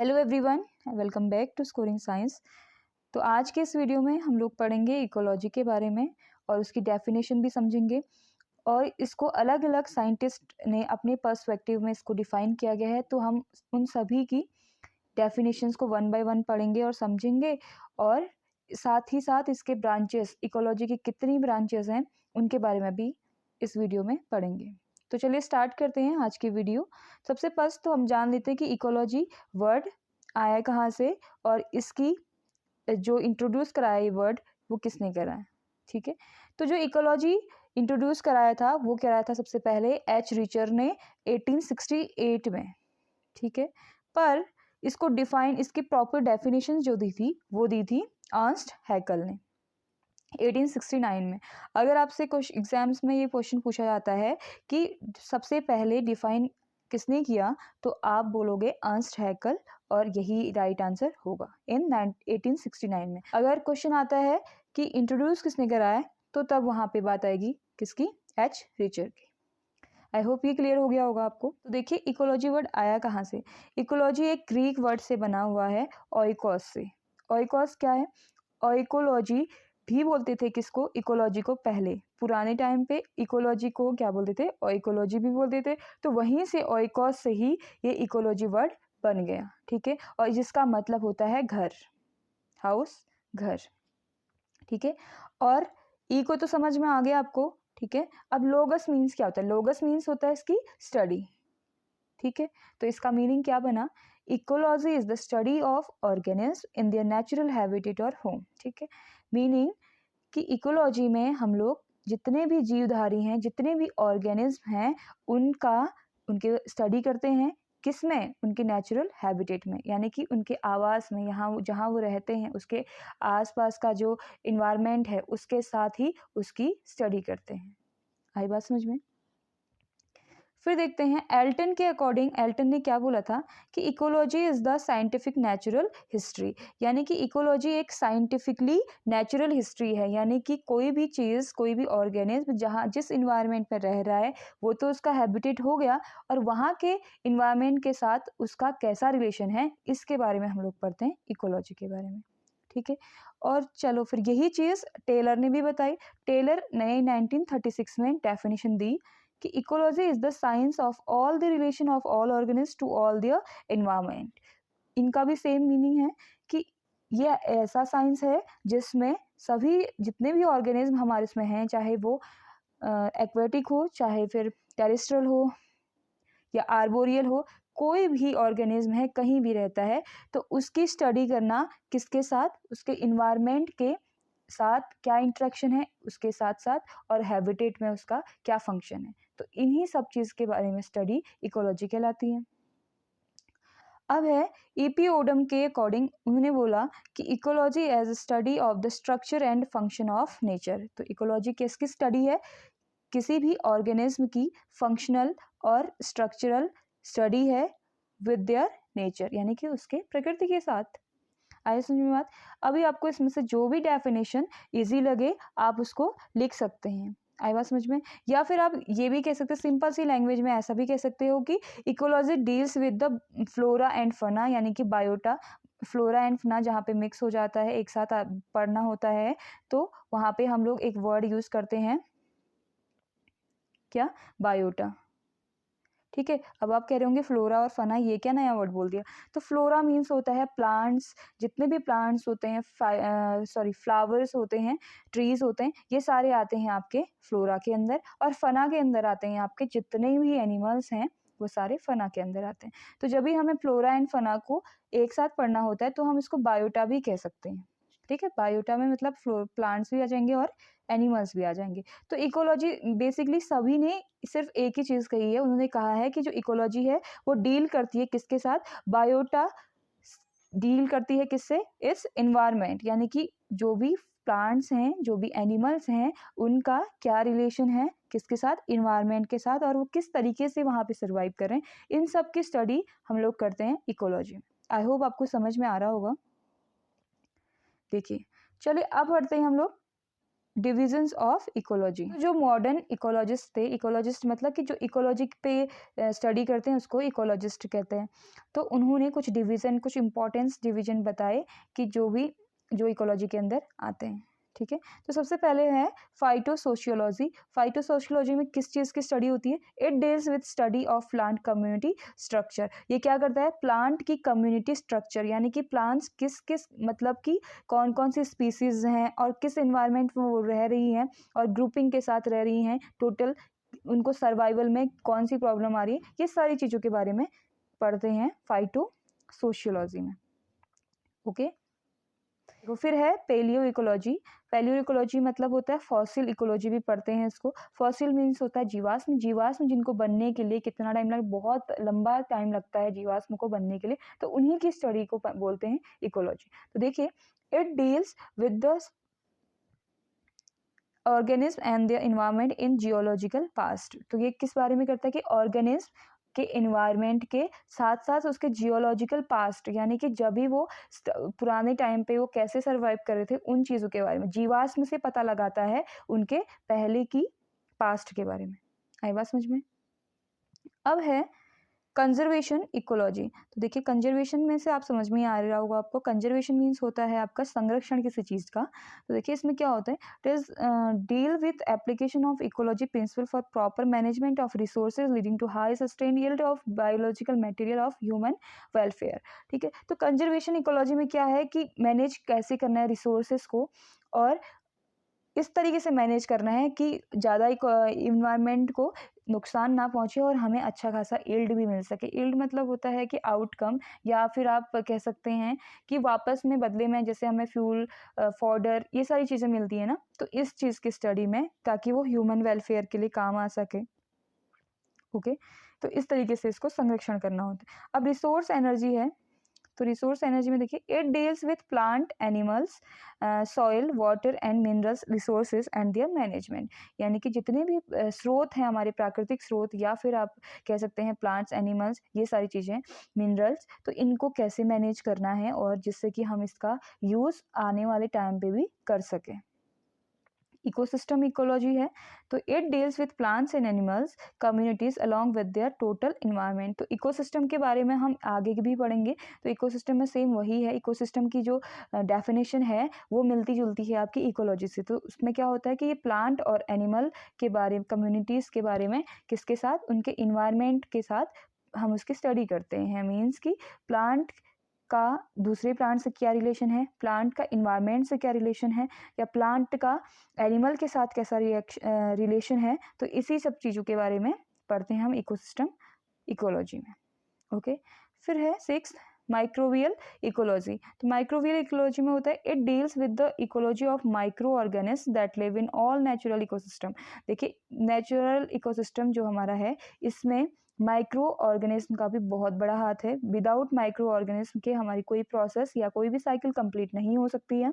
Hello everyone, welcome back to scoring science. तो आज के इस वीडियो में हम लोग पढ़ेंगे इकोलॉजी के बारे में और उसकी डेफिनेशन भी समझेंगे और इसको अलग अलग साइंटिस्ट ने अपने पर्सपेक्टिव में इसको डिफ़ाइन किया गया है। तो हम उन सभी की डेफिनेशंस को वन बाय वन पढ़ेंगे और समझेंगे और साथ ही साथ इसके ब्रांचेस, इकोलॉजी की कितनी ब्रांचेस हैं उनके बारे में भी इस वीडियो में पढ़ेंगे। तो चलिए स्टार्ट करते हैं आज की वीडियो। सबसे फर्स्ट तो हम जान लेते हैं कि इकोलॉजी वर्ड आया कहाँ से और इसकी जो इंट्रोड्यूस कराया ये वर्ड वो किसने करा है। ठीक है, तो जो इकोलॉजी इंट्रोड्यूस कराया था वो कराया था सबसे पहले एच रिचर ने 1868 में। ठीक है, पर इसको डिफाइन, इसकी प्रॉपर डेफिनेशन जो दी थी वो दी थी अर्नस्ट हैकल ने 1869 में। अगर आपसे कुछ एग्जाम्स में ये क्वेश्चन पूछा जाता है कि सबसे पहले डिफाइन किसने किया, तो आप बोलोगे अर्नस्ट हैकल और यही राइट आंसर होगा इन 1869 में। अगर क्वेश्चन आता है कि इंट्रोड्यूस किसने कराया, तो तब वहाँ पे बात आएगी किसकी, एच रिचर की। आई होप ये क्लियर हो गया होगा आपको। तो देखिए इकोलॉजी वर्ड आया कहाँ से। इकोलॉजी एक ग्रीक वर्ड से बना हुआ है, ओइकोस से। ओइकोस क्या है? ओइकोलॉजी भी बोलते थे किसको, इकोलॉजी को। पहले पुराने टाइम पे इकोलॉजी को क्या बोलते थे, ओइकोलॉजी भी बोलते थे। तो वहीं से ओइकोस से ही ये इकोलॉजी वर्ड बन गया। ठीक है, और जिसका मतलब होता है घर, हाउस, घर। ठीक है, और ई को तो समझ में आ गया आपको। ठीक है, अब लोगस मीन्स क्या होता है? लोगस मीन्स होता है इसकी स्टडी। ठीक है, तो इसका मीनिंग क्या बना, ecology is the study of organism in their natural habitat और होम। ठीक है, मीनिंग कि इकोलॉजी में हम लोग जितने भी जीवधारी हैं, जितने भी ऑर्गेनिज्म हैं, उनके स्टडी करते हैं। किसमें? उनके नेचुरल हैबिटेट में, यानी कि उनके आवास में, यहाँ जहाँ वो रहते हैं उसके आसपास का जो इन्वायरमेंट है उसके साथ ही उसकी स्टडी करते हैं। आई बात समझ में? फिर देखते हैं एल्टन के अकॉर्डिंग, एल्टन ने क्या बोला था कि ecology is the scientific natural history, यानी कि इकोलॉजी एक साइंटिफिकली नेचुरल हिस्ट्री है। यानी कि कोई भी चीज़, कोई भी ऑर्गेनिज्म जहाँ जिस इन्वायरमेंट में रह रहा है वो तो उसका हैबिटेट हो गया, और वहाँ के इन्वायरमेंट के साथ उसका कैसा रिलेशन है, इसके बारे में हम लोग पढ़ते हैं इकोलॉजी के बारे में। ठीक है, और चलो फिर यही चीज़ टेलर ने भी बताई। टेलर ने 1936 में डेफिनेशन दी कि ecology is the science of all the relation of all organism to all their environment. इनका भी सेम मीनिंग है कि ये ऐसा साइंस है जिसमें सभी जितने भी ऑर्गेनिज्म हमारे इसमें हैं, चाहे वो एक्वेटिक हो, चाहे फिर टेरेस्ट्रियल हो या आर्बोरियल हो, कोई भी ऑर्गेनिज्म है, कहीं भी रहता है, तो उसकी स्टडी करना किसके साथ, उसके इन्वायरमेंट के साथ क्या इंटरेक्शन है उसके साथ साथ, और हैबिटेट में उसका क्या फंक्शन है। तो इन्हीं सब चीज़ के बारे में स्टडी इकोलॉजी कहलाती है। अब है ईपी ओडम के अकॉर्डिंग, उन्होंने बोला कि ecology as study of the structure and function of nature. तो इकोलॉजी किसकी स्टडी है? किसी भी ऑर्गेनिज्म की फंक्शनल और स्ट्रक्चरल स्टडी है विद देयर नेचर, यानी कि उसके प्रकृति के साथ। आइए समझ में बात। अभी आपको इसमें से जो भी डेफिनेशन इजी लगे आप उसको लिख सकते हैं। आई बात समझ में? या फिर आप ये भी कह सकते हैं सिंपल सी लैंग्वेज में, ऐसा भी कह सकते हो कि ecology deals with the flora and fauna, यानी कि बायोटा, फ्लोरा एंड फना जहाँ पे मिक्स हो जाता है, एक साथ पढ़ना होता है, तो वहाँ पे हम लोग एक वर्ड यूज करते हैं, क्या? बायोटा। ठीक है, अब आप कह रहे होंगे फ्लोरा और फना ये क्या नया वर्ड बोल दिया। तो फ्लोरा मीन्स होता है प्लांट्स, जितने भी प्लांट्स होते हैं, फ्लावर्स होते हैं, ट्रीज होते हैं, ये सारे आते हैं आपके फ्लोरा के अंदर, और फना के अंदर आते हैं आपके जितने भी एनिमल्स हैं, वो सारे फना के अंदर आते हैं। तो जब भी हमें फ्लोरा एंड फना को एक साथ पढ़ना होता है तो हम इसको बायोटा भी कह सकते हैं। ठीक है, बायोटा में मतलब प्लांट्स भी आ जाएंगे और एनिमल्स भी आ जाएंगे। तो इकोलॉजी बेसिकली सभी ने सिर्फ एक ही चीज़ कही है, उन्होंने कहा है कि जो इकोलॉजी है वो डील करती है किसके साथ, बायोटा डील करती है किससे, इस एनवायरनमेंट, यानी कि जो भी प्लांट्स हैं, जो भी एनिमल्स हैं, उनका क्या रिलेशन है किसके साथ, इन्वायरमेंट के साथ, और वो किस तरीके से वहाँ पे सर्वाइव कर रहे हैं, इन सब की स्टडी हम लोग करते हैं इकोलॉजी में। आई होप आपको समझ में आ रहा होगा। देखिए चलिए अब बढ़ते हैं हम लोग डिविजन्स ऑफ इकोलॉजी। जो मॉडर्न इकोलॉजिस्ट थे, इकोलॉजिस्ट मतलब कि जो इकोलॉजी पे स्टडी करते हैं उसको इकोलॉजिस्ट कहते हैं। तो उन्होंने कुछ डिवीज़न, कुछ इम्पोर्टेंस डिवीज़न बताए कि जो इकोलॉजी के अंदर आते हैं, ठीक है। तो सबसे पहले है फाइटोसोशियोलॉजी। फाइटोसोशियोलॉजी में किस चीज़ की स्टडी होती है? It deals with study of plant community structure. ये क्या करता है? प्लांट की कम्युनिटी स्ट्रक्चर, यानी कि प्लांट्स किस किस मतलब कि कौन कौन सी स्पीसीज हैं और किस इन्वायरमेंट में वो रह रही हैं और ग्रुपिंग के साथ रह रही हैं, टोटल उनको सर्वाइवल में कौन सी प्रॉब्लम आ रही है, ये सारी चीज़ों के बारे में पढ़ते हैं फाइटोसोशियोलॉजी में। ओके, तो फिर है पेलियो इकोलॉजी। पेलियो इकोलॉजी मतलब होता है फॉसिल इकोलॉजी भी पढ़ते हैं इसको। फॉसिल मीन्स होता है जीवाश्म। जीवाश्म जिनको बनने के लिए कितना टाइम लगा, बहुत लंबा टाइम लगता है जीवाश्म को बनने के लिए, तो उन्हीं की स्टडी को बोलते हैं इकोलॉजी। तो देखिए, it deals with the organism and their environment in geological past. तो ये किस बारे में करता है कि ऑर्गेनिज्म के इन्वायरमेंट के साथ साथ उसके जियोलॉजिकल पास्ट, यानी कि जब भी वो पुराने टाइम पे वो कैसे सरवाइव कर रहे थे, उन चीज़ों के बारे में जीवाश्म से पता लगाता है, उनके पहले की पास्ट के बारे में। आई बात समझ में? अब है कंजर्वेशन इकोलॉजी। तो देखिए, कंजर्वेशन में से आप समझ में आ रहा होगा आपको, कंजर्वेशन मीन्स होता है आपका संरक्षण किसी चीज़ का। तो देखिए इसमें क्या होता है, it is deal with application of ecology principle for proper management of resources leading to high sustain yield of biological material of human welfare. ठीक है, तो कंजर्वेशन इकोलॉजी में क्या है कि मैनेज कैसे करना है रिसोर्सेज को, और इस तरीके से मैनेज करना है कि ज़्यादा इन्वायरमेंट को नुकसान ना पहुंचे और हमें अच्छा खासा यील्ड भी मिल सके। यील्ड मतलब होता है कि आउटकम, या फिर आप कह सकते हैं कि वापस में बदले में जैसे हमें फ्यूल, फॉडर, ये सारी चीज़ें मिलती है ना, तो इस चीज़ की स्टडी में, ताकि वो ह्यूमन वेलफेयर के लिए काम आ सके। ओके, तो इस तरीके से इसको संरक्षण करना होता है। अब रिसोर्स एनर्जी है। तो रिसोर्स एनर्जी में देखिए, it deals with plant, animals, soil, water and minerals resources and there management. यानी कि जितने भी स्रोत हैं हमारे, प्राकृतिक स्रोत, या फिर आप कह सकते हैं प्लांट्स, एनिमल्स, ये सारी चीज़ें, मिनरल्स, तो इनको कैसे मैनेज करना है और जिससे कि हम इसका यूज़ आने वाले टाइम पे भी कर सकें। इकोसिस्टम इकोलॉजी है। तो it deals with plants and animals communities along with their total environment. तो इकोसिस्टम के बारे में हम आगे भी पढ़ेंगे। तो इकोसिस्टम में सेम वही है, इकोसिस्टम की जो डेफिनेशन है वो मिलती जुलती है आपकी इकोलॉजी से। तो उसमें क्या होता है कि ये प्लांट और एनिमल के बारे में, कम्युनिटीज़ के बारे में, किसके साथ, उनके इन्वायरमेंट के साथ हम उसकी स्टडी करते हैं। मीन्स कि प्लांट का दूसरे प्लांट से क्या रिलेशन है, प्लांट का इन्वायरमेंट से क्या रिलेशन है, या प्लांट का एनिमल के साथ कैसा रिलेशन है। तो इसी सब चीज़ों के बारे में पढ़ते हैं हम इकोसिस्टम इकोलॉजी में। ओके, फिर है 6 माइक्रोबियल इकोलॉजी। तो माइक्रोबियल इकोलॉजी में होता है, it deals with the ecology of micro organism that live in all natural ecosystem. देखिए, नेचुरल इकोसिस्टम जो हमारा है, इसमें माइक्रो ऑर्गेनिज्म का भी बहुत बड़ा हाथ है। विदाउट माइक्रो ऑर्गेनिज्म के हमारी कोई प्रोसेस या कोई भी साइकिल कंप्लीट नहीं हो सकती है।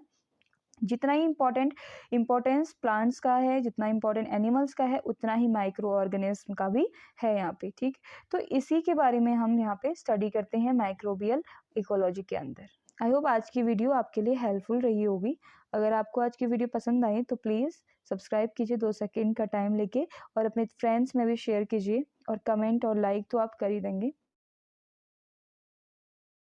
जितना ही इम्पोर्टेंस प्लांट्स का है, जितना इम्पोर्टेंट एनिमल्स का है, उतना ही माइक्रो ऑर्गेनिज्म का भी है यहाँ पे। ठीक, तो इसी के बारे में हम यहाँ पे स्टडी करते हैं माइक्रोबियल इकोलॉजी के अंदर। आई होप आज की वीडियो आपके लिए हेल्पफुल रही होगी। अगर आपको आज की वीडियो पसंद आई तो प्लीज़ सब्सक्राइब कीजिए 2 सेकेंड का टाइम लेके, और अपने फ्रेंड्स में भी शेयर कीजिए, और कमेंट और लाइक तो आप कर ही देंगे।